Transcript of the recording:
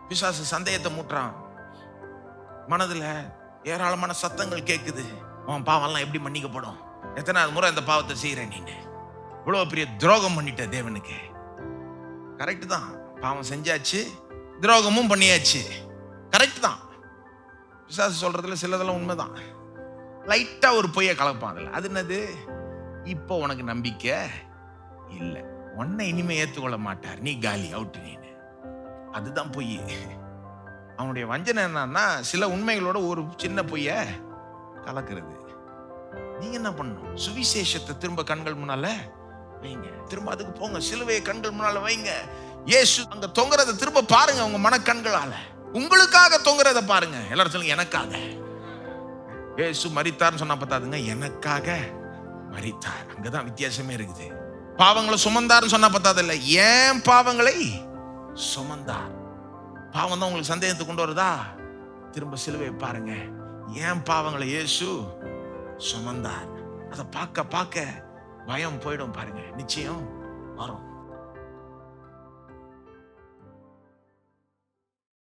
பிசாசு சந்தேகத்தை மூட்டுறான். மனதுல ஏராளமான சத்தங்கள் கேட்குது. உன் பாவம்லாம் எப்படி மன்னிக்கப்படும்? எத்தனாவது முறை இந்த பாவத்தை செய்யற நீ? இவ்வளவு பெரிய துரோகம் பண்ணிட்ட தேவனுக்கு. கரெக்ட் தான், பாவம் செஞ்சாச்சு, துரோகமும் பண்ணியாச்சு. கரெக்ட் தான். பிசாசு சொல்றதுல சிலதெல்லாம் உண்மைதான். லைட்டா ஒரு பொய்யை கலப்பான் அதுல. அது என்னது? இப்போ உனக்கு நம்பிக்கை இல்லை, உன்னை இனிமே ஏத்துக்கொள்ள மாட்டார், நீ காலி, அவுட்டு நீ. அதுதான் பொய். அவனுடைய வஞ்சனை என்னன்னா சில உண்மைகளோட ஒரு சின்ன பொய்ய கலக்கிறது. நீங்க என்ன பண்ணணும்? சுவிசேஷத்தை திரும்ப கண்கள் முன்னால வைங்க. திரும்ப அதுக்கு போங்க, சிலுவையை கண்கள் முன்னால வைங்க. இயேசு அங்க தொங்குறத திரும்ப பாருங்க உங்க மனக்கண்களால. உங்களுக்காக தொங்குறத பாருங்க. எல்லாரும் சொல்லுங்க, எனக்காக. இயேசு மரித்தார்னு சொன்னா பத்தாதுங்க, எனக்காக மரித்தார். அங்கதான் வித்தியாசமே இருக்குது. பாவங்களை சுமந்தார்னு சொன்னா பத்தாது இல்ல, ஏன் பாவங்களை சுமந்தார். பாவம் தான் உங்களுக்கு சந்தேகத்தை கொண்டு வருதா? திரும்ப சிலுவையை பாருங்க. ஏன் பாவங்களை இயேசு சுமந்தார். அதை பார்க்க பார்க்க பயம் போயிடும் பாருங்க, நிச்சயம் வரும்.